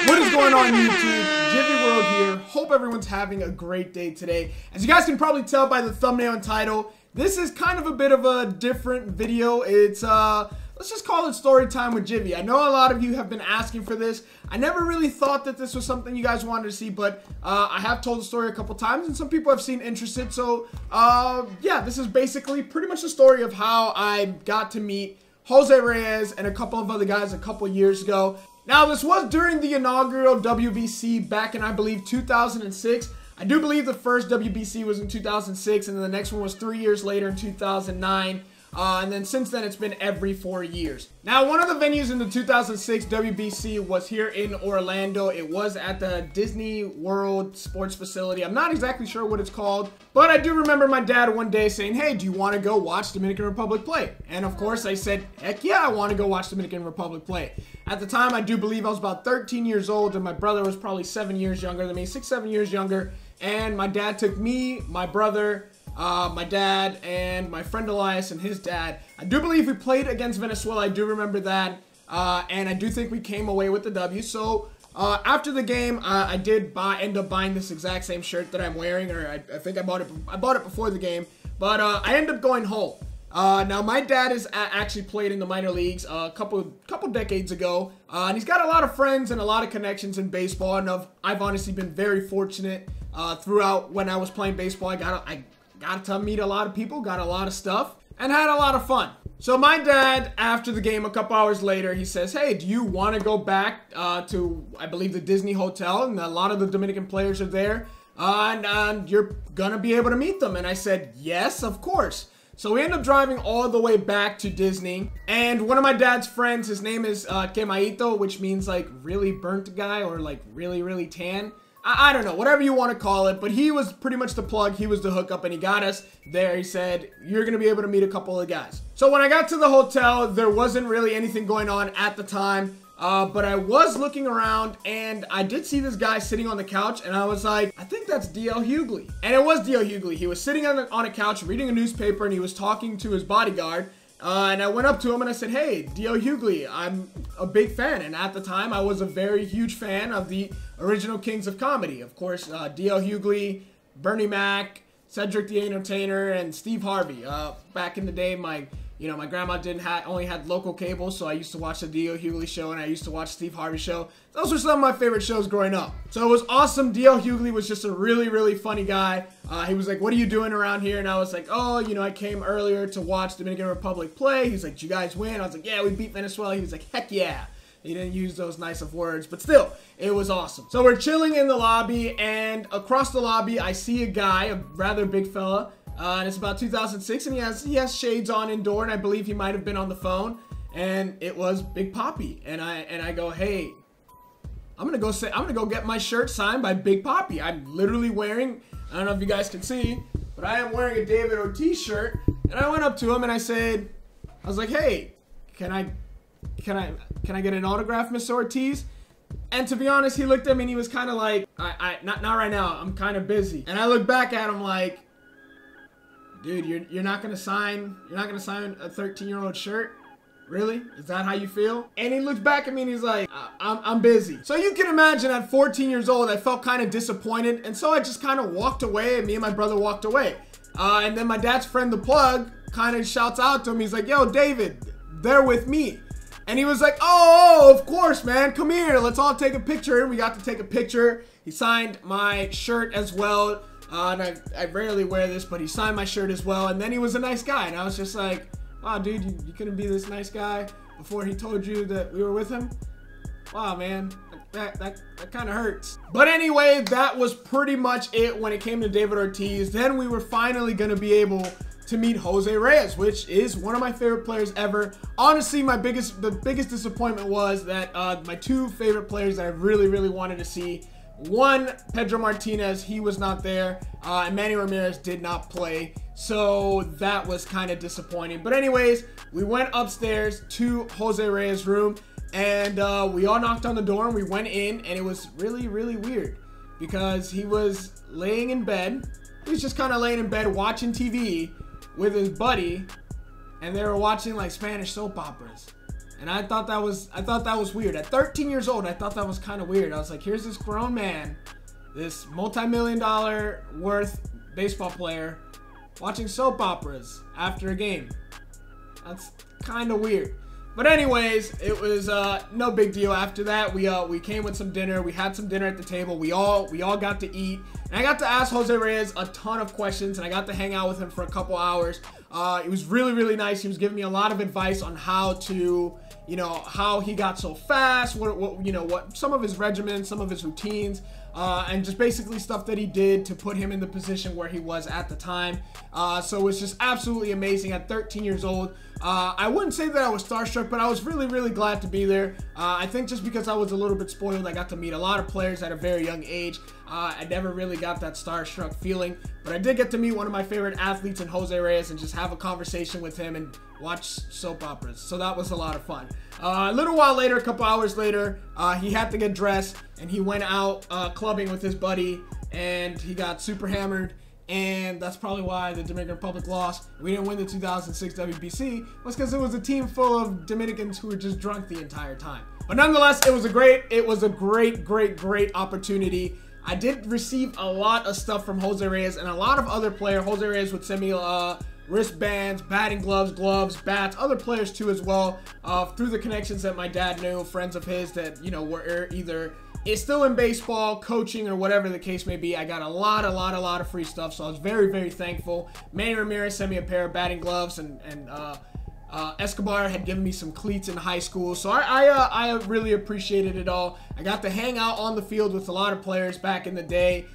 What is going on YouTube? Gyvi World here. Hope everyone's having a great day today. As you guys can probably tell by the thumbnail and title, this is kind of a bit of a different video. It's let's just call it story time with Gyvi. I know a lot of you have been asking for this. I never really thought that this was something you guys wanted to see, but I have told the story a couple times and some people have seemed interested. So yeah, this is basically pretty much the story of how I got to meet Jose Reyes and a couple of other guys a couple years ago. Now, this was during the inaugural WBC back in, I believe, 2006. I do believe the first WBC was in 2006, and then the next one was 3 years later in 2009. And then since then, it's been every 4 years. Now, one of the venues in the 2006 WBC was here in Orlando. It was at the Disney World Sports Facility. I'm not exactly sure what it's called, but I do remember my dad one day saying, hey, do you want to go watch Dominican Republic play? And of course, I said, heck yeah, I want to go watch Dominican Republic play. At the time, I do believe I was about 13 years old, and my brother was probably 7 years younger than me, 6, 7 years younger. And my dad took me, my brother, my dad, and my friend Elias and his dad. I do believe we played against Venezuela. I do remember that. And I do think we came away with the W. So after the game, I did end up buying this exact same shirt that I'm wearing, or I think I bought it before the game. But I ended up going home. Now, my dad is actually played in the minor leagues a couple decades ago, and he's got a lot of friends and a lot of connections in baseball. And I've honestly been very fortunate throughout when I was playing baseball. I got to meet a lot of people, got a lot of stuff, and had a lot of fun. So my dad, after the game, a couple hours later, he says, hey, do you want to go back to, I believe, the Disney Hotel? And a lot of the Dominican players are there, and you're going to be able to meet them. And I said, yes, of course. So we end up driving all the way back to Disney, and one of my dad's friends, his name is Quemadito, which means like really burnt guy or like really, really tan. I don't know, whatever you want to call it, but he was pretty much the plug. He was the hookup, and he got us there. He said, you're going to be able to meet a couple of guys. So when I got to the hotel, there wasn't really anything going on at the time. But I was looking around, and I did see this guy sitting on the couch, and I was like, I think that's DL Hughley. And it was DL Hughley. He was sitting on a couch reading a newspaper, and he was talking to his bodyguard. And I went up to him and I said, hey, DL Hughley, I'm a big fan. And at the time, I was a very huge fan of the original Kings of Comedy. Of course, DL Hughley, Bernie Mac, Cedric the Entertainer, and Steve Harvey. Back in the day, my grandma only had local cable, so I used to watch the DL Hughley show, and I used to watch Steve Harvey show. Those were some of my favorite shows growing up. So it was awesome. DL Hughley was just a really, really funny guy. He was like, what are you doing around here? And I was like, oh, I came earlier to watch Dominican Republic play. He's like, did you guys win? I was like, yeah, we beat Venezuela. He was like, heck yeah. He didn't use those nice of words, but still, it was awesome. So we're chilling in the lobby, and across the lobby, I see a guy, a rather big fella. And it's about 2006, and he has shades on indoor, and I believe he might have been on the phone, and it was Big Papi. And I go, hey, I'm gonna go get my shirt signed by Big Papi. I'm literally wearing, I don't know if you guys can see, but I am wearing a David Ortiz shirt. And I went up to him and I was like, hey, can I get an autograph, Mr. Ortiz? And to be honest, he looked at me and he was kind of like, not right now. I'm kind of busy. And I looked back at him like, dude, you're not gonna sign a 13-year-old shirt? Really? Is that how you feel? And he looks back at me and he's like, I'm busy. So you can imagine at 14 years old, I felt kind of disappointed. And so I just kind of walked away, and me and my brother walked away. And then my dad's friend, the plug, kind of shouts out to him. He's like, yo, David, they're with me. And he was like, oh, of course, man. Come here. Let's all take a picture. And we got to take a picture. He signed my shirt as well. And I rarely wear this, but he signed my shirt as well. And then he was a nice guy. And I was just like, wow, dude, you couldn't be this nice guy before he told you that we were with him? Wow, man, that kind of hurts. But anyway, that was pretty much it when it came to David Ortiz. Then we were finally going to be able to meet Jose Reyes, which is one of my favorite players ever. Honestly, the biggest disappointment was that my two favorite players that I really, really wanted to see, one, Pedro Martinez, he was not there, and Manny Ramirez did not play, so that was kind of disappointing. But anyways, we went upstairs to Jose Reyes' room, and we all knocked on the door, and we went in, and it was really, really weird, because he was laying in bed. He was just kind of laying in bed watching TV with his buddy, and they were watching like Spanish soap operas. And I thought that was weird. At 13 years old, I thought that was kind of weird. I was like, here's this grown man, this multi-million-dollar worth baseball player, watching soap operas after a game. That's kind of weird. But anyways, it was no big deal. After that, we came with some dinner. We had some dinner at the table. We all got to eat. And I got to ask Jose Reyes a ton of questions, and I got to hang out with him for a couple hours. It was really, really nice. He was giving me a lot of advice on how to, how he got so fast, what some of his regimens, some of his routines, and just basically stuff that he did to put him in the position where he was at the time. So it was just absolutely amazing at 13 years old. I wouldn't say that I was starstruck, but I was really, really glad to be there. I think just because I was a little bit spoiled, I got to meet a lot of players at a very young age. I never really got that starstruck feeling, but I did get to meet one of my favorite athletes in Jose Reyes and just have a conversation with him and watch soap operas. So that was a lot of fun. A little while later, a couple hours later, he had to get dressed and he went out clubbing with his buddy, and he got super hammered. And that's probably why the Dominican Republic lost. We didn't win the 2006 WBC, was because it was a team full of Dominicans who were just drunk the entire time. But nonetheless, it was a great opportunity. I did receive a lot of stuff from Jose Reyes and a lot of other players. Jose Reyes would send me wristbands, batting gloves, bats, other players too as well, through the connections that my dad knew, friends of his that, were either still in baseball, coaching, or whatever the case may be. I got a lot of free stuff, so I was very, very thankful. Manny Ramirez sent me a pair of batting gloves, and Escobar had given me some cleats in high school, so I really appreciated it all. I got to hang out on the field with a lot of players back in the day.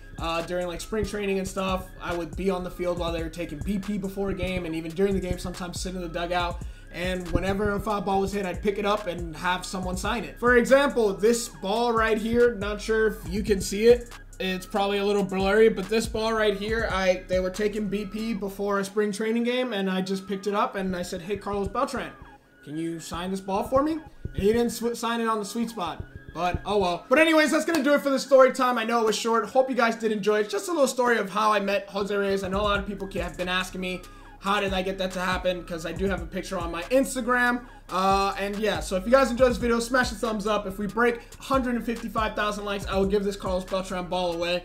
During like spring training and stuff, I would be on the field while they were taking BP before a game, and even during the game, sometimes sit in the dugout. And whenever a foul ball was hit, I'd pick it up and have someone sign it. For example, this ball right here, not sure if you can see it. It's probably a little blurry, but this ball right here, they were taking BP before a spring training game, and I just picked it up and I said, hey, Carlos Beltran, can you sign this ball for me? And he didn't sign it on the sweet spot. But, oh well. But anyways, that's going to do it for the story time. I know it was short. Hope you guys did enjoy it. Just a little story of how I met Jose Reyes. I know a lot of people have been asking me, how did I get that to happen? Because I do have a picture on my Instagram. And yeah, so if you guys enjoyed this video, smash the thumbs up. If we break 155,000 likes, I will give this Carlos Beltran ball away.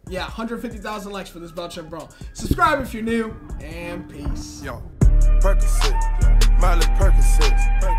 Yeah, 150,000 likes for this Beltran ball. Subscribe if you're new, and peace. Yo, Percocet, Miley Percocet.